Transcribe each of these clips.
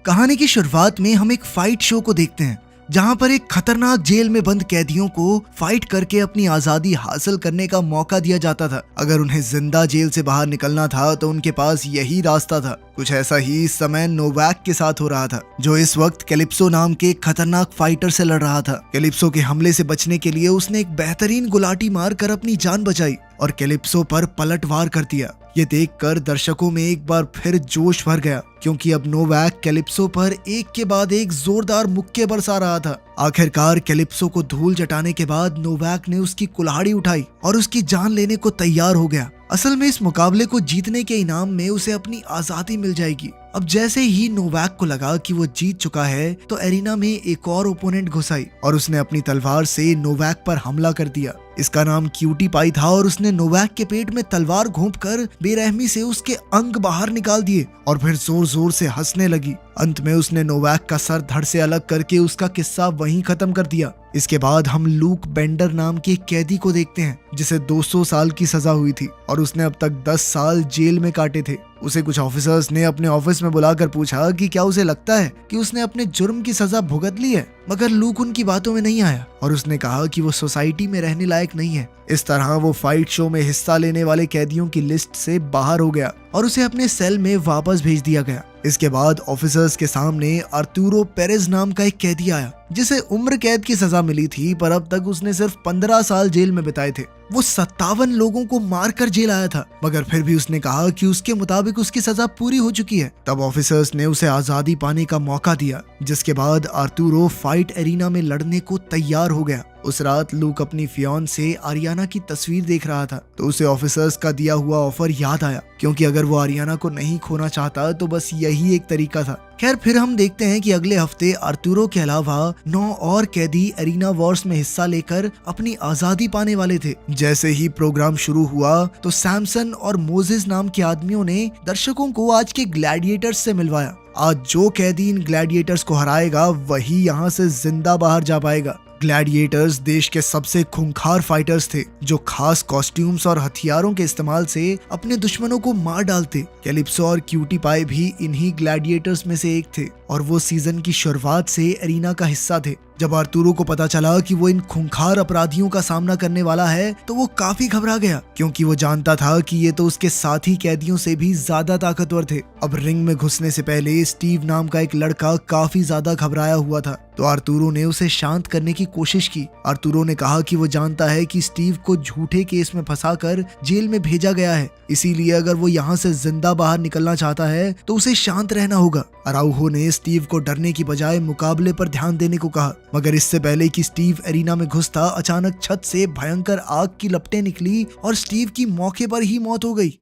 कहानी की शुरुआत में हम एक फाइट शो को देखते हैं जहां पर एक खतरनाक जेल में बंद कैदियों को फाइट करके अपनी आजादी हासिल करने का मौका दिया जाता था। अगर उन्हें जिंदा जेल से बाहर निकलना था तो उनके पास यही रास्ता था। कुछ ऐसा ही इस समय नोवैक के साथ हो रहा था, जो इस वक्त कैलिप्सो नाम के एक खतरनाक फाइटर से लड़ रहा था। कैलिप्सो के हमले से बचने के लिए उसने एक बेहतरीन गुलाटी मार कर अपनी जान बचाई और कैलिप्सो पर पलटवार कर दिया। ये देखकर दर्शकों में एक बार फिर जोश भर गया, क्योंकि अब नोवैक कैलिप्सो पर एक के बाद एक जोरदार मुक्के बरसा रहा था। आखिरकार कैलिप्सो को धूल चटाने के बाद नोवैक ने उसकी कुल्हाड़ी उठाई और उसकी जान लेने को तैयार हो गया। असल में इस मुकाबले को जीतने के इनाम में उसे अपनी आजादी मिल जाएगी। अब जैसे ही नोवैक को लगा कि वो जीत चुका है तो एरिना में एक और ओपोनेंट घुस आई और उसने अपनी तलवार से नोवैक पर हमला कर दिया। इसका नाम क्यूटी पाई था और उसने नोवैक के पेट में तलवार घोंपकर बेरहमी से उसके अंग बाहर निकाल दिए और फिर जोर जोर से हंसने लगी। अंत में उसने नोवैक का सर धड़ से अलग करके उसका किस्सा वहीं खत्म कर दिया। इसके बाद हम लूक बेंडर नाम के कैदी को देखते हैं जिसे 200 साल की सजा हुई थी और उसने अब तक 10 साल जेल में काटे थे। उसे कुछ ऑफिसर्स ने अपने ऑफिस में बुलाकर पूछा कि क्या उसे लगता है कि उसने अपने जुर्म की सजा भुगत ली है, मगर लूक उनकी बातों में नहीं आया और उसने कहा कि वो सोसाइटी में रहने लायक नहीं है। इस तरह वो फाइट शो में हिस्सा लेने वाले कैदियों की लिस्ट से बाहर हो गया और उसे अपने सेल में वापस भेज दिया गया। इसके बाद ऑफिसर्स के सामने आर्तुरो पेरेज नाम का एक कैदी आया जिसे उम्र कैद की सजा मिली थी, पर अब तक उसने सिर्फ 15 साल जेल में बिताए थे। वो 57 लोगों को मारकर जेल आया था, मगर फिर भी उसने कहा कि उसके मुताबिक उसकी सजा पूरी हो चुकी है। तब ऑफिसर्स ने उसे आजादी पाने का मौका दिया, जिसके बाद आर्तुरो फाइट एरिना में लड़ने को तैयार हो गया। उस रात लूक अपनी फियांसे आरियाना की तस्वीर देख रहा था तो उसे ऑफिसर्स का दिया हुआ ऑफर याद आया, क्योंकि अगर वो आरियाना को नहीं खोना चाहता तो बस यही एक तरीका था। खैर, फिर हम देखते हैं कि अगले हफ्ते आर्तुरो के अलावा 9 और कैदी एरिना वॉर्स में हिस्सा लेकर अपनी आजादी पाने वाले थे। जैसे ही प्रोग्राम शुरू हुआ तो सैमसन और मोजेस नाम के आदमियों ने दर्शकों को आज के ग्लैडिएटर्स से मिलवाया। आज जो कैदी इन ग्लैडिएटर्स को हराएगा वही यहाँ से जिंदा बाहर जा पाएगा। ग्लैडिएटर्स देश के सबसे खूंखार फाइटर्स थे जो खास कॉस्ट्यूम्स और हथियारों के इस्तेमाल से अपने दुश्मनों को मार डालते। कैलिप्सो और क्यूटी पाई भी इन्हीं ग्लैडिएटर्स में से एक थे और वो सीजन की शुरुआत से एरिना का हिस्सा थे। जब आर्तुरो को पता चला कि वो इन खूंखार अपराधियों का सामना करने वाला है तो वो काफी घबरा गया, क्योंकि वो जानता था कि ये तो उसके साथी कैदियों से भी ज्यादा ताकतवर थे। अब रिंग में घुसने से पहले स्टीव नाम का एक लड़का काफी ज्यादा घबराया हुआ था, तो आर्तुरो ने उसे शांत करने की कोशिश की। आर्तुरो ने कहा कि वो जानता है कि स्टीव को झूठे केस में फंसाकर जेल में भेजा गया है, इसीलिए अगर वो यहाँ से जिंदा बाहर निकलना चाहता है तो उसे शांत रहना होगा। अराउहो ने स्टीव को डरने की बजाय मुकाबले पर ध्यान देने को कहा, मगर इससे पहले कि स्टीव एरिना में घुसता अचानक छत से भयंकर आग की लपटें निकली और स्टीव की मौके पर ही मौत हो गई।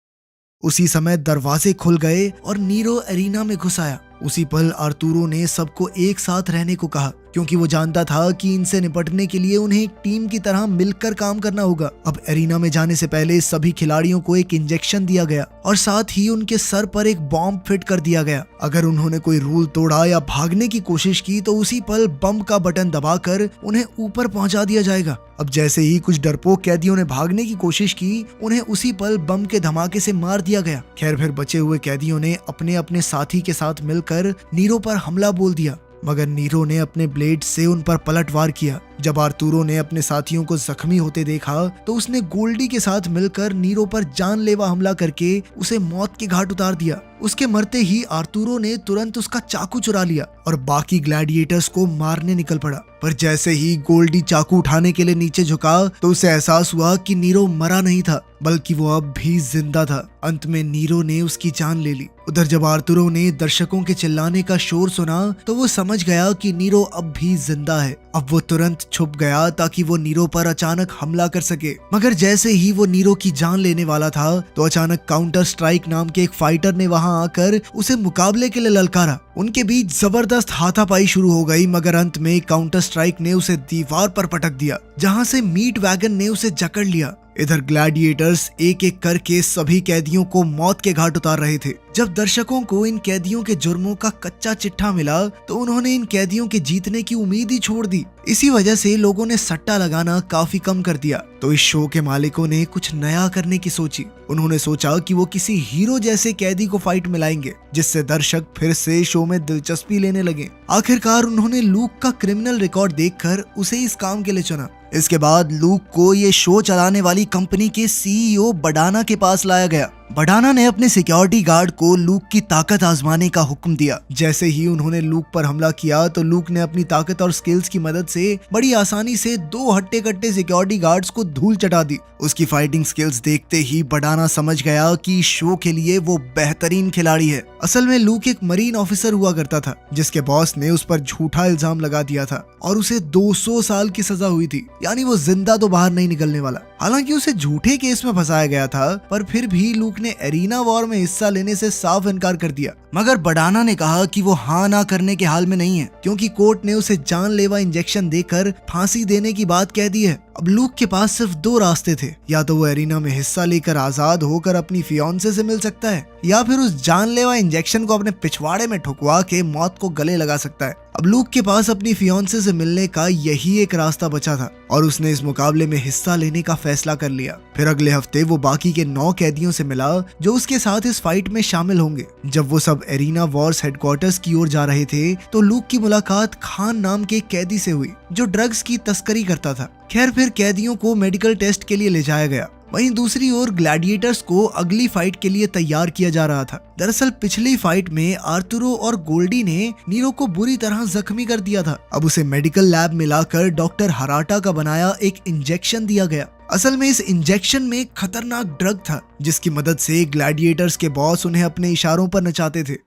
उसी समय दरवाजे खुल गए और नीरो एरिना में घुस आया। उसी पल आर्तुरो ने सबको एक साथ रहने को कहा, क्योंकि वो जानता था कि इनसे निपटने के लिए उन्हें एक टीम की तरह मिलकर काम करना होगा। अब एरिना में जाने से पहले सभी खिलाड़ियों को एक इंजेक्शन दिया गया और साथ ही उनके सर पर एक बॉम्ब फिट कर दिया गया। अगर उन्होंने कोई रूल तोड़ा या भागने की कोशिश की तो उसी पल बम का बटन दबाकर उन्हें ऊपर पहुंचा दिया जाएगा। अब जैसे ही कुछ डरपोक कैदियों ने भागने की कोशिश की, उन्हें उसी पल बम के धमाके से मार दिया गया। खैर, फिर बचे हुए कैदियों ने अपने अपने साथी के साथ मिलकर नीरो पर हमला बोल दिया, मगर नीरो ने अपने ब्लेड से उन पर पलटवार किया। जब आर्तुरो ने अपने साथियों को जख्मी होते देखा तो उसने गोल्डी के साथ मिलकर नीरो पर जानलेवा हमला करके उसे मौत के घाट उतार दिया। उसके मरते ही आर्तुरो ने तुरंत उसका चाकू चुरा लिया और बाकी ग्लैडिएटर्स को मारने निकल पड़ा। पर जैसे ही गोल्डी चाकू उठाने के लिए नीचे झुका तो उसे एहसास हुआ कि नीरो मरा नहीं था, बल्कि वो अब भी जिंदा था। अंत में नीरो ने उसकी जान ले ली। उधर जब आर्तुरो ने दर्शकों के चिल्लाने का शोर सुना तो वो समझ गया कि नीरो अब भी जिंदा है। अब वो तुरंत छुप गया ताकि वो नीरो पर अचानक हमला कर सके, मगर जैसे ही वो नीरो की जान लेने वाला था तो अचानक काउंटर स्ट्राइक नाम के एक फाइटर ने वहां आकर उसे मुकाबले के लिए ललकारा। उनके बीच जबरदस्त हाथापाई शुरू हो गई, मगर अंत में काउंटर स्ट्राइक ने उसे दीवार पर पटक दिया, जहां से मीट वैगन ने उसे जकड़ लिया। इधर ग्लैडिएटर्स एक एक करके सभी कैदियों को मौत के घाट उतार रहे थे। जब दर्शकों को इन कैदियों के जुर्मों का कच्चा चिट्ठा मिला तो उन्होंने इन कैदियों के जीतने की उम्मीद ही छोड़ दी। इसी वजह से लोगों ने सट्टा लगाना काफी कम कर दिया। तो इस शो के मालिकों ने कुछ नया करने की सोची। उन्होंने सोचा कि वो किसी हीरो जैसे कैदी को फाइट में लाएंगे, जिससे दर्शक फिर से शो में दिलचस्पी लेने लगे। आखिरकार उन्होंने लूक का क्रिमिनल रिकॉर्ड देखकर उसे इस काम के लिए चुना। इसके बाद लूक को ये शो चलाने वाली कंपनी के सीईओ बडाना के पास लाया गया। बडाना ने अपने सिक्योरिटी गार्ड को लूक की ताकत आजमाने का हुक्म दिया। जैसे ही उन्होंने लूक पर हमला किया तो लूक ने अपनी ताकत और स्किल्स की मदद से बड़ी आसानी से 2 हट्टे कट्टे सिक्योरिटी गार्ड्स को धूल चटा दी। उसकी फाइटिंग स्किल्स देखते ही बडाना समझ गया कि शो के लिए वो बेहतरीन खिलाड़ी है। असल में लूक एक मरीन ऑफिसर हुआ करता था, जिसके बॉस ने उस पर झूठा इल्जाम लगा दिया था और उसे 200 साल की सजा हुई थी, यानी वो जिंदा तो बाहर नहीं निकलने वाला। हालांकि उसे झूठे केस में फंसाया गया था, पर फिर भी लूक ने एरिना वॉर में हिस्सा लेने से साफ इनकार कर दिया। मगर बडाना ने कहा कि वो हाँ ना करने के हाल में नहीं है, क्योंकि कोर्ट ने उसे जानलेवा इंजेक्शन देकर फांसी देने की बात कह दी है। अब लूक के पास सिर्फ 2 रास्ते थे, या तो वो एरिना में हिस्सा लेकर आजाद होकर अपनी फियांसे से मिल सकता है, या फिर उस जानलेवा इंजेक्शन को अपने पिछवाड़े में ठुकवा के मौत को गले लगा सकता है। अब लूक के पास अपनी फियांसे से मिलने का यही एक रास्ता बचा था और उसने इस मुकाबले में हिस्सा लेने का फैसला कर लिया। फिर अगले हफ्ते वो बाकी के 9 कैदियों से मिला जो उसके साथ इस फाइट में शामिल होंगे। जब वो सब एरिना वॉर्स हेडक्वार्टर्स की ओर जा रहे थे तो लूक की मुलाकात खान नाम के एक कैदी से हुई जो ड्रग्स की तस्करी करता था। खैर फिर कैदियों को मेडिकल टेस्ट के लिए ले जाया गया। वहीं दूसरी ओर ग्लैडिएटर्स को अगली फाइट के लिए तैयार किया जा रहा था। दरअसल पिछली फाइट में आर्तुरो और गोल्डी ने नीरो को बुरी तरह जख्मी कर दिया था। अब उसे मेडिकल लैब में लाकर डॉक्टर हराटा का बनाया एक इंजेक्शन दिया गया। असल में इस इंजेक्शन में एक खतरनाक ड्रग था, जिसकी मदद से ग्लैडिएटर्स के बॉस उन्हें अपने इशारों पर नचाते थे।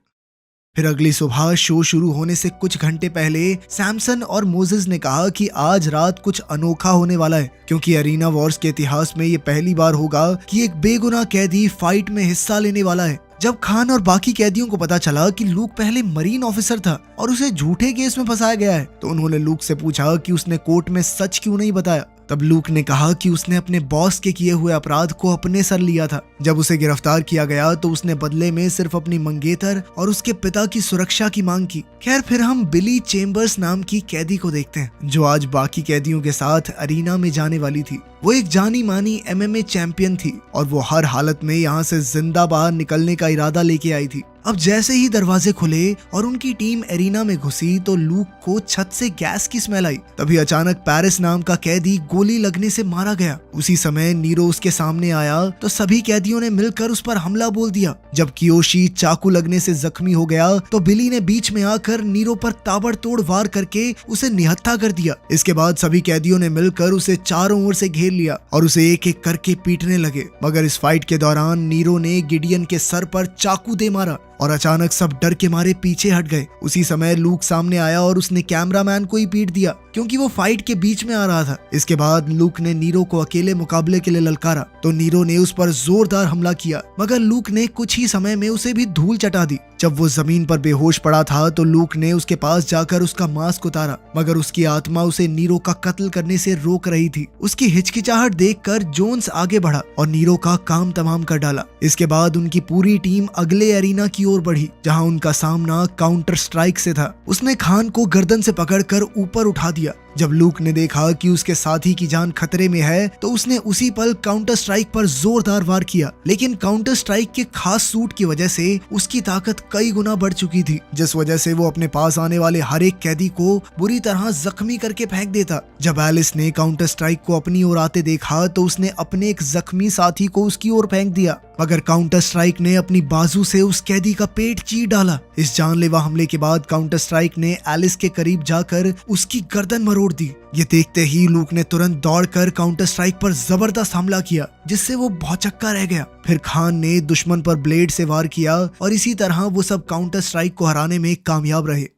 फिर अगली सुबह शो शुरू होने से कुछ घंटे पहले सैमसन और मोजेस ने कहा कि आज रात कुछ अनोखा होने वाला है, क्योंकि एरिना वॉर्स के इतिहास में ये पहली बार होगा कि एक बेगुनाह कैदी फाइट में हिस्सा लेने वाला है। जब खान और बाकी कैदियों को पता चला कि लूक पहले मरीन ऑफिसर था और उसे झूठे केस में फंसाया गया है, तो उन्होंने लूक से पूछा कि उसने कोर्ट में सच क्यों नहीं बताया। तब लूक ने कहा कि उसने अपने बॉस के किए हुए अपराध को अपने सर लिया था। जब उसे गिरफ्तार किया गया तो उसने बदले में सिर्फ अपनी मंगेतर और उसके पिता की सुरक्षा की मांग की। खैर फिर हम बिली चेम्बर्स नाम की कैदी को देखते हैं, जो आज बाकी कैदियों के साथ अरीना में जाने वाली थी। वो एक जानी मानी MMA चैंपियन थी और वो हर हालत में यहाँ से जिंदा बाहर निकलने का इरादा लेके आई थी। अब जैसे ही दरवाजे खुले और उनकी टीम एरिना में घुसी तो लूक को छत से गैस की स्मेल आई। तभी अचानक पेरिस नाम का कैदी गोली लगने से मारा गया। उसी समय नीरो उसके सामने आया तो सभी कैदियों ने मिलकर उस पर हमला बोल दिया। जब कियोशी चाकू लगने से जख्मी हो गया तो बिली ने बीच में आकर नीरो पर ताबड़तोड़ वार करके उसे निहत्था कर दिया। इसके बाद सभी कैदियों ने मिलकर उसे चारों ओर से घेर लिया और उसे एक एक करके पीटने लगे। मगर इस फाइट के दौरान नीरो ने गिडियन के सर पर चाकू दे मारा और अचानक सब डर के मारे पीछे हट गए। उसी समय लूक सामने आया और उसने कैमरामैन को ही पीट दिया, क्योंकि वो फाइट के बीच में आ रहा था। इसके बाद लूक ने नीरो को अकेले मुकाबले के लिए ललकारा तो नीरो ने उस पर जोरदार हमला किया, मगर लूक ने कुछ ही समय में उसे भी धूल चटा दी। जब वो जमीन पर बेहोश पड़ा था तो लूक ने उसके पास जाकर उसका मास्क उतारा, मगर उसकी आत्मा उसे नीरो का कत्ल करने से रोक रही थी। उसकी हिचकिचाहट देखकर जोन्स आगे बढ़ा और नीरो का काम तमाम कर डाला। इसके बाद उनकी पूरी टीम अगले एरिना की ओर बढ़ी, जहां उनका सामना काउंटर स्ट्राइक से था। उसने खान को गर्दन से पकड़कर ऊपर उठा दिया। जब लूक ने देखा कि उसके साथी की जान खतरे में है तो उसने उसी पल काउंटर स्ट्राइक पर जोरदार वार किया, लेकिन काउंटर स्ट्राइक के खास सूट की वजह से उसकी ताकत कई गुना बढ़ चुकी थी, जिस वजह से वो अपने पास आने वाले हर एक कैदी को बुरी तरह जख्मी करके फेंक देता। जब एलिस ने काउंटर स्ट्राइक को अपनी ओर आते देखा तो उसने अपने एक जख्मी साथी को उसकी ओर फेंक दिया, मगर काउंटर स्ट्राइक ने अपनी बाजू से उस कैदी का पेट चीर डाला। इस जानलेवा हमले के बाद काउंटर स्ट्राइक ने एलिस के करीब जाकर उसकी गर्दन मरोड़ दी। ये देखते ही लूक ने तुरंत दौड़कर काउंटर स्ट्राइक पर जबरदस्त हमला किया, जिससे वो भौचक्का रह गया। फिर खान ने दुश्मन पर ब्लेड से वार किया और इसी तरह वो सब काउंटर स्ट्राइक को हराने में कामयाब रहे।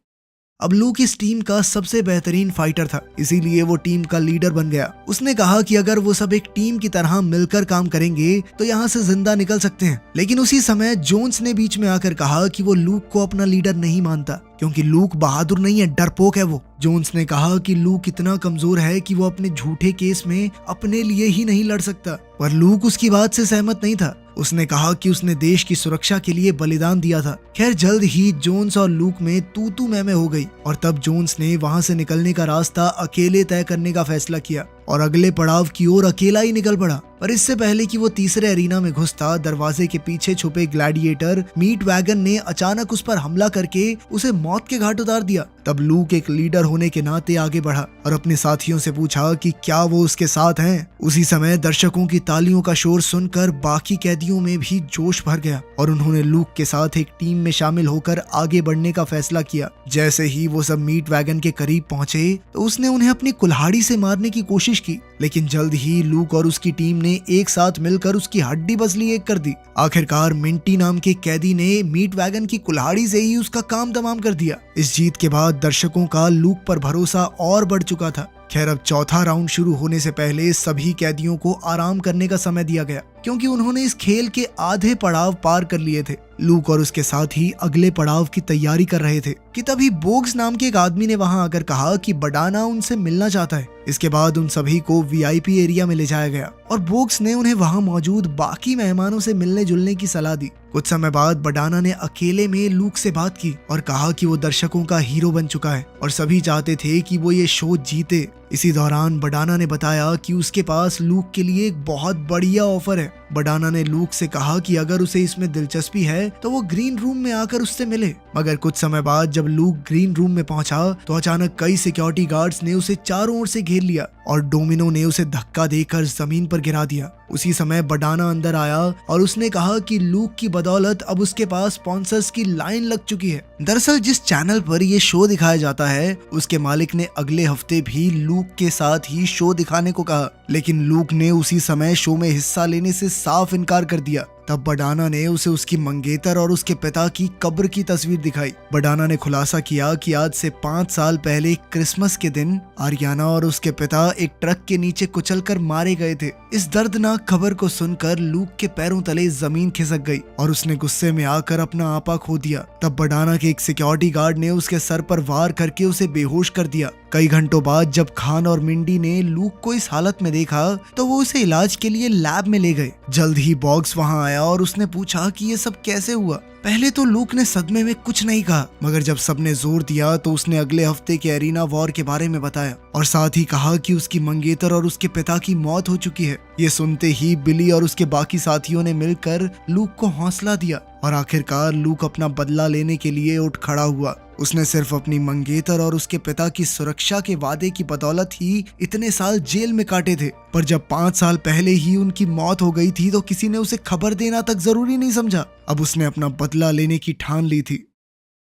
अब लूक इस टीम का सबसे बेहतरीन फाइटर था, इसीलिए वो टीम का लीडर बन गया। उसने कहा कि अगर वो सब एक टीम की तरह मिलकर काम करेंगे तो यहाँ से जिंदा निकल सकते हैं। लेकिन उसी समय जोन्स ने बीच में आकर कहा कि वो लूक को अपना लीडर नहीं मानता। क्योंकि लूक बहादुर नहीं है, डरपोक है वो। जोन्स ने कहा कि लूक इतना कमजोर है कि वो अपने झूठे केस में अपने लिए ही नहीं लड़ सकता, पर लूक उसकी बात से सहमत नहीं था। उसने कहा कि उसने देश की सुरक्षा के लिए बलिदान दिया था। खैर जल्द ही जोन्स और लूक में तू मैं हो गई और तब जोन्स ने वहां से निकलने का रास्ता अकेले तय करने का फैसला किया और अगले पड़ाव की ओर अकेला ही निकल पड़ा। पर इससे पहले कि वो तीसरे एरिना में घुसता, दरवाजे के पीछे छुपे ग्लैडिएटर मीट वैगन ने अचानक उस पर हमला करके उसे मौत के घाट उतार दिया। तब लूक एक लीडर होने के नाते आगे बढ़ा और अपने साथियों से पूछा कि क्या वो उसके साथ हैं। उसी समय दर्शकों की तालियों का शोर सुनकर बाकी कैदियों में भी जोश भर गया और उन्होंने लूक के साथ एक टीम में शामिल होकर आगे बढ़ने का फैसला किया। जैसे ही वो सब मीट वैगन के करीब पहुंचे तो उसने उन्हें अपनी कुल्हाड़ी से मारने की कोशिश की, लेकिन जल्द ही लूक और उसकी टीम ने एक साथ मिलकर उसकी हड्डी बसली एक कर दी। आखिरकार मिंटी नाम के कैदी ने मीट वैगन की कुल्हाड़ी से ही उसका काम तमाम कर दिया। इस जीत के बाद दर्शकों का लूक पर भरोसा और बढ़ चुका था। खैर अब चौथा राउंड शुरू होने से पहले सभी कैदियों को आराम करने का समय दिया गया, क्योंकि उन्होंने इस खेल के आधे पड़ाव पार कर लिए थे। लूक और उसके साथ ही अगले पड़ाव की तैयारी कर रहे थे कि तभी बोग्स नाम के एक आदमी ने वहां आकर कहा कि बडाना उनसे मिलना चाहता है। इसके बाद उन सभी को वीआईपी एरिया में ले जाया गया और बोग्स ने उन्हें वहां मौजूद बाकी मेहमानों से मिलने जुलने की सलाह दी। कुछ समय बाद बडाना ने अकेले में लूक से बात की और कहा कि वो दर्शकों का हीरो बन चुका है और सभी चाहते थे कि वो ये शो जीते। इसी दौरान बडाना ने बताया कि उसके पास लूक के लिए एक बहुत बढ़िया ऑफर है। बडाना ने लूक से कहा कि अगर उसे इसमें दिलचस्पी है तो वो ग्रीन रूम में आकर उससे मिले। मगर कुछ समय बाद जब लूक ग्रीन रूम में पहुंचा तो अचानक कई सिक्योरिटी गार्ड्स ने उसे चारों ओर से घेर लिया और डोमिनो ने उसे धक्का देकर जमीन पर गिरा दिया। उसी समय बडाना अंदर आया और उसने कहा कि लूक की बदौलत अब उसके पास स्पॉन्सर्स की लाइन लग चुकी है। दरअसल जिस चैनल पर ये शो दिखाया जाता है उसके मालिक ने अगले हफ्ते भी लूक के साथ ही शो दिखाने को कहा, लेकिन लूक ने उसी समय शो में हिस्सा लेने से साफ इनकार कर दिया। तब बडाना ने उसे उसकी मंगेतर और उसके पिता की कब्र की तस्वीर दिखाई। बडाना ने खुलासा किया कि आज से 5 साल पहले क्रिसमस के दिन आरियाना और उसके पिता एक ट्रक के नीचे कुचलकर मारे गए थे। इस दर्दनाक खबर को सुनकर लूक के पैरों तले जमीन खिसक गई और उसने गुस्से में आकर अपना आपा खो दिया। तब बडाना के एक सिक्योरिटी गार्ड ने उसके सर पर वार करके उसे बेहोश कर दिया। कई घंटों बाद जब खान और मिंडी ने लूक को इस हालत में देखा तो वो उसे इलाज के लिए लैब में ले गए। जल्द ही बॉक्स वहां आया और उसने पूछा कि ये सब कैसे हुआ। पहले तो लूक ने सदमे में कुछ नहीं कहा, मगर जब सबने जोर दिया तो उसने अगले हफ्ते के एरिना वॉर के बारे में बताया और साथ ही कहा कि उसकी मंगेतर और उसके पिता की मौत हो चुकी है। ये सुनते ही बिली और उसके बाकी साथियों ने मिलकर लूक को हौसला दिया और आखिरकार लूक अपना बदला लेने के लिए उठ खड़ा हुआ। उसने सिर्फ अपनी मंगेतर और उसके पिता की सुरक्षा के वादे की बदौलत ही इतने साल जेल में काटे थे, पर जब 5 साल पहले ही उनकी मौत हो गई थी तो किसी ने उसे खबर देना तक जरूरी नहीं समझा। अब उसने अपना बदला लेने की ठान ली थी।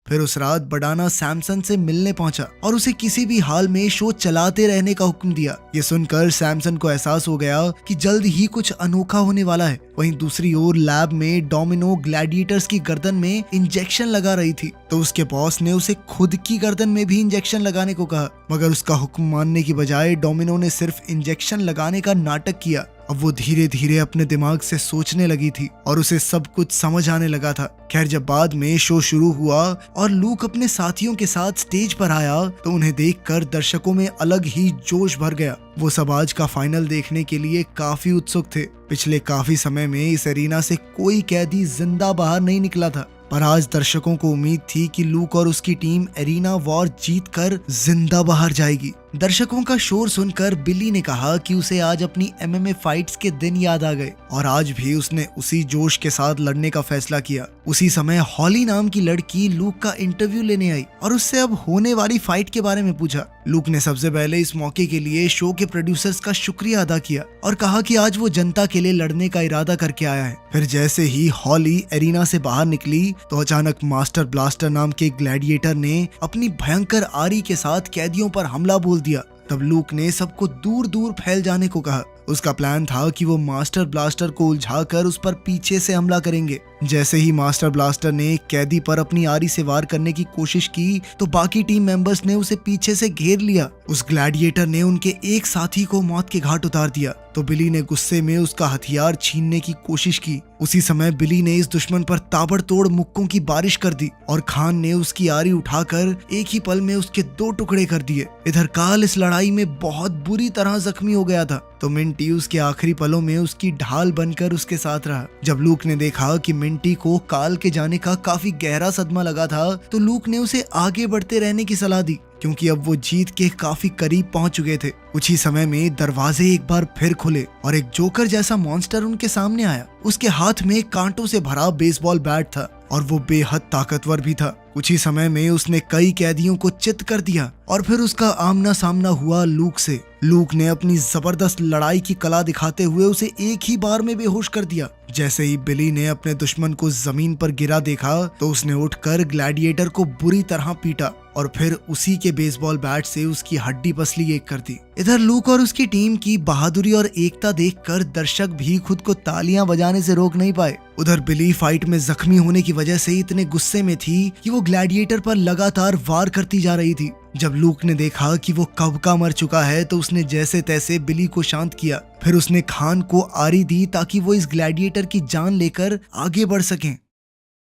फिर उस रात बडाना सैमसन से मिलने पहुंचा और उसे किसी भी हाल में शो चलाते रहने का हुक्म दिया। ये सुनकर सैमसन को एहसास हो गया कि जल्द ही कुछ अनोखा होने वाला है। वहीं दूसरी ओर लैब में डोमिनो ग्लैडिएटर्स की गर्दन में इंजेक्शन लगा रही थी तो उसके बॉस ने उसे खुद की गर्दन में भी इंजेक्शन लगाने को कहा, मगर उसका हुक्म मानने की बजाय डोमिनो ने सिर्फ इंजेक्शन लगाने का नाटक किया। अब वो धीरे धीरे अपने दिमाग से सोचने लगी थी और उसे सब कुछ समझ आने लगा था। खैर जब बाद में शो शुरू हुआ और लूक अपने साथियों के साथ स्टेज पर आया तो उन्हें देखकर दर्शकों में अलग ही जोश भर गया। वो सब आज का फाइनल देखने के लिए काफी उत्सुक थे। पिछले काफी समय में इस एरिना से कोई कैदी जिंदा बाहर नहीं निकला था, पर आज दर्शकों को उम्मीद थी कि लूक और उसकी टीम एरिना वॉर जीतकर जिंदा बाहर जाएगी। दर्शकों का शोर सुनकर बिली ने कहा कि उसे आज अपनी एमएमए फाइट्स के दिन याद आ गए और आज भी उसने उसी जोश के साथ लड़ने का फैसला किया। उसी समय हॉली नाम की लड़की लूक का इंटरव्यू लेने आई और उससे अब होने वाली फाइट के बारे में पूछा। लूक ने सबसे पहले इस मौके के लिए शो के प्रोड्यूसर्स का शुक्रिया अदा किया और कहा कि आज वो जनता के लिए लड़ने का इरादा करके आया है। फिर जैसे ही हॉली एरिना से बाहर निकली तो अचानक मास्टर ब्लास्टर नाम के ग्लैडिएटर ने अपनी भयंकर आरी के साथ कैदियों पर हमला बोल दिया। तब लूक ने सबको दूर दूर फैल जाने को कहा। उसका प्लान था कि वो मास्टर ब्लास्टर को उलझाकर उस पर पीछे से हमला करेंगे, जैसे ही मास्टर ब्लास्टर ने कैदी पर अपनी आरी से वार करने की कोशिश की तो बाकी टीम मेंबर्स ने उसे पीछे से घेर लिया। उस ग्लैडिएटर ने उनके एक साथी को मौत के घाट उतार दिया तो बिली ने गुस्से में उसका हथियार छीनने की कोशिश की। उसी समय बिली ने इस दुश्मन पर ताबड़तोड़ मुक्कों की बारिश कर दी और खान ने उसकी आरी उठाकर एक ही पल में उसके 2 टुकड़े कर दिए। इधर काल इस लड़ाई में बहुत बुरी तरह जख्मी हो गया था तो मिंटी उसके आखिरी पलों में उसकी ढाल बनकर उसके साथ रहा। जब लूक ने देखा कि मिंटी को काल के जाने का काफी गहरा सदमा लगा था तो लूक ने उसे आगे बढ़ते रहने की सलाह दी क्योंकि अब वो जीत के काफी करीब पहुंच चुके थे। कुछ ही समय में दरवाजे एक बार फिर खुले और एक जोकर जैसा मॉन्स्टर उनके सामने आया। उसके हाथ में कांटों से भरा बेसबॉल बैट था और वो बेहद ताकतवर भी था। कुछ ही समय में उसने कई कैदियों को चित कर दिया और फिर उसका आमना सामना हुआ लूक से। लूक ने अपनी जबरदस्त लड़ाई की कला दिखाते हुए उसे एक ही बार में बेहोश कर दिया। जैसे ही बिली ने अपने दुश्मन को जमीन पर गिरा देखा तो उसने उठकर ग्लैडिएटर को बुरी तरह पीटा और फिर उसी के बेसबॉल बैट से उसकी हड्डी पसली एक कर दी। इधर लूक और उसकी टीम की बहादुरी और एकता देखकर दर्शक भी खुद को तालियां बजाने से रोक नहीं पाए। उधर बिली फाइट में जख्मी होने की वजह से इतने गुस्से में थी कि वो ग्लैडिएटर पर लगातार वार करती जा रही थी। जब लूक ने देखा कि वो कब का मर चुका है तो उसने जैसे तैसे बिली को शांत किया। फिर उसने खान को आरी दी ताकि वो इस ग्लैडिएटर की जान लेकर आगे बढ़ सकें।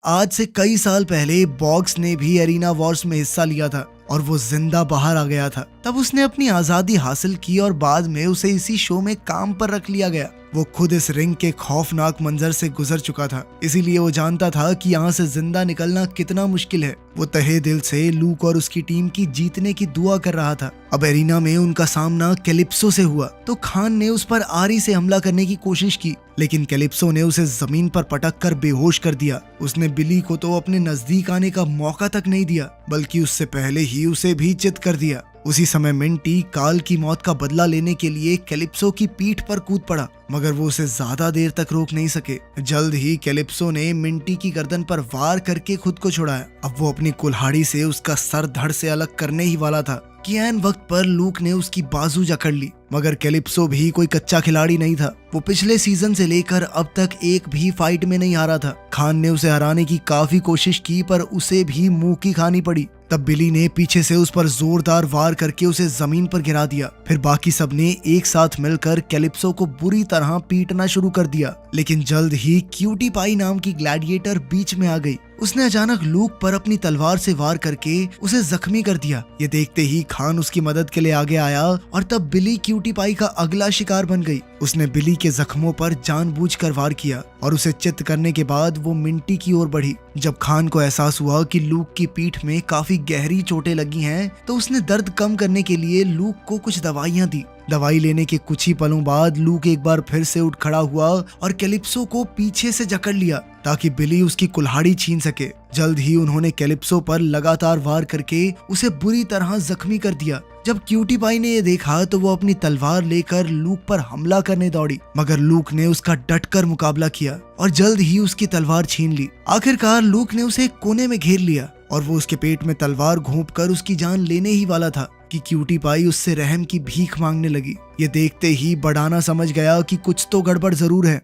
आज से कई साल पहले बॉक्स ने भी एरिना वॉर्स में हिस्सा लिया था और वो जिंदा बाहर आ गया था। तब उसने अपनी आजादी हासिल की और बाद में उसे इसी शो में काम पर रख लिया गया। वो खुद इस रिंग के खौफनाक मंजर से गुजर चुका था, इसीलिए वो जानता था कि यहाँ से जिंदा निकलना कितना मुश्किल है। वो तहे दिल से लूक और उसकी टीम की जीतने की दुआ कर रहा था। अब एरिना में उनका सामना कैलिप्सो से हुआ तो खान ने उस पर आरी से हमला करने की कोशिश की, लेकिन कैलिप्सो ने उसे जमीन पर पटक कर बेहोश कर दिया। उसने बिली को तो अपने नजदीक आने का मौका तक नहीं दिया, बल्कि उससे पहले ही उसे भी चित कर दिया। उसी समय मिंटी काल की मौत का बदला लेने के लिए कैलिप्सो की पीठ पर कूद पड़ा, मगर वो उसे ज्यादा देर तक रोक नहीं सके। जल्द ही कैलिप्सो ने मिंटी की गर्दन पर वार करके खुद को छुड़ाया। अब वो अपनी कुल्हाड़ी से उसका सर धड़ से अलग करने ही वाला था कि ऐन वक्त पर लूक ने उसकी बाजू जकड़ ली। मगर कैलिप्सो भी कोई कच्चा खिलाड़ी नहीं था। वो पिछले सीजन से लेकर अब तक एक भी फाइट में नहीं हारा था। खान ने उसे हराने की काफी कोशिश की पर उसे भी मुंह की खानी पड़ी। तब बिली ने पीछे से उस पर जोरदार वार करके उसे जमीन पर गिरा दिया। फिर बाकी सबने एक साथ मिलकर कैलिप्सो को बुरी तरह पीटना शुरू कर दिया। लेकिन जल्द ही क्यूटी पाई नाम की ग्लैडिएटर बीच में आ गई। उसने अचानक लूक पर अपनी तलवार से वार करके उसे जख्मी कर दिया। ये देखते ही खान उसकी मदद के लिए आगे आया और तब बिली क्यूटी पाई का अगला शिकार बन गई। उसने बिली के जख्मों पर जानबूझकर वार किया और उसे चित करने के बाद वो मिंटी की ओर बढ़ी। जब खान को एहसास हुआ कि लूक की पीठ में काफी गहरी चोटें लगी हैं, तो उसने दर्द कम करने के लिए लूक को कुछ दवाइयां दी। दवाई लेने के कुछ ही पलों बाद लूक एक बार फिर से उठ खड़ा हुआ और कैलिप्सो को पीछे से जकड़ लिया ताकि बिली उसकी कुल्हाड़ी छीन सके। जल्द ही उन्होंने कैलिप्सो पर लगातार वार करके उसे बुरी तरह जख्मी कर दिया। जब क्यूटी पाई ने ये देखा तो वो अपनी तलवार लेकर लूक पर हमला करने दौड़ी, मगर लूक ने उसका डटकर मुकाबला किया और जल्द ही उसकी तलवार छीन ली। आखिरकार लूक ने उसे एक कोने में घेर लिया और वो उसके पेट में तलवार घोंपकर उसकी जान लेने ही वाला था कि क्यूटी पाई उससे रहम की भीख मांगने लगी। ये देखते ही बडाना समझ गया कि कुछ तो गड़बड़ जरूर है।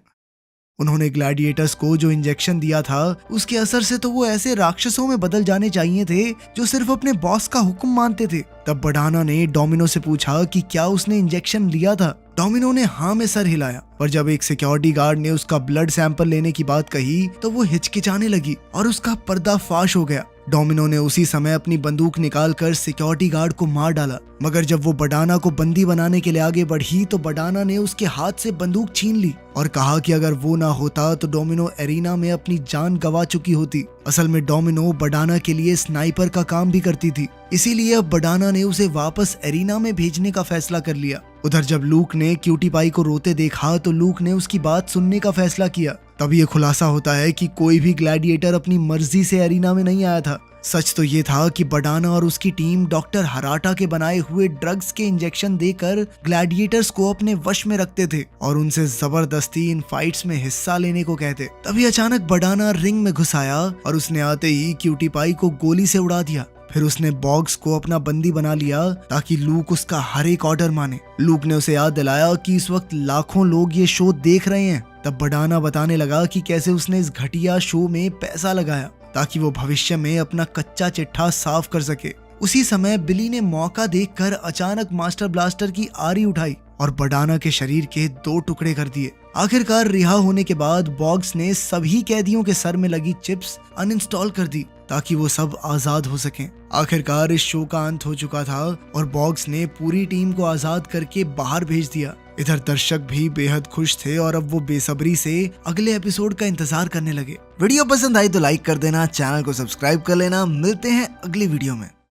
उन्होंने ग्लैडिएटर्स को जो इंजेक्शन दिया था उसके असर से तो वो ऐसे राक्षसों में बदल जाने चाहिए थे जो सिर्फ अपने बॉस का हुक्म मानते थे। तब बडाना ने डोमिनो से पूछा कि क्या उसने इंजेक्शन लिया था। डोमिनो ने हाँ में सर हिलाया, पर जब एक सिक्योरिटी गार्ड ने उसका ब्लड सैंपल लेने की बात कही तो वो हिचकिचाने लगी और उसका पर्दाफाश हो गया। डोमिनो ने उसी समय अपनी बंदूक निकालकर सिक्योरिटी गार्ड को मार डाला, मगर जब वो बडाना को बंदी बनाने के लिए आगे बढ़ी तो बडाना ने उसके हाथ से बंदूक छीन ली और कहा कि अगर वो ना होता तो डोमिनो एरिना में अपनी जान गंवा चुकी होती। असल में डोमिनो बडाना के लिए स्नाइपर का काम भी करती थी, इसीलिए अब बडाना ने उसे वापस एरिना में भेजने का फैसला कर लिया। उधर जब लूक ने क्यूटी पाई को रोते देखा तो लूक ने उसकी बात सुनने का फैसला किया। तब ये खुलासा होता है कि कोई भी ग्लैडिएटर अपनी मर्जी से एरिना में नहीं आया था। सच तो ये था कि बडाना और उसकी टीम डॉक्टर हराटा के बनाए हुए ड्रग्स के इंजेक्शन देकर ग्लैडिएटर्स को अपने वश में रखते थे और उनसे जबरदस्ती इन फाइट्स में हिस्सा लेने को कहते। तभी अचानक बडाना रिंग में घुस आया और उसने आते ही क्यूटी पाई को गोली से उड़ा दिया। फिर उसने बॉक्स को अपना बंदी बना लिया ताकि लूक उसका हर एक ऑर्डर माने। लूक ने उसे याद दिलाया कि इस वक्त लाखों लोग ये शो देख रहे हैं। तब बडाना बताने लगा कि कैसे उसने इस घटिया शो में पैसा लगाया ताकि वो भविष्य में अपना कच्चा चिट्ठा साफ कर सके। उसी समय बिली ने मौका देखकर अचानक मास्टर ब्लास्टर की आरी उठाई और बडाना के शरीर के 2 टुकड़े कर दिए। आखिरकार रिहा होने के बाद बॉग्स ने सभी कैदियों के सर में लगी चिप्स अनइंस्टॉल कर दी ताकि वो सब आजाद हो सकें। आखिरकार इस शो का अंत हो चुका था और बॉग्स ने पूरी टीम को आजाद करके बाहर भेज दिया। इधर दर्शक भी बेहद खुश थे और अब वो बेसब्री से अगले एपिसोड का इंतजार करने लगे। वीडियो पसंद आई तो लाइक कर देना, चैनल को सब्सक्राइब कर लेना। मिलते हैं अगली वीडियो में।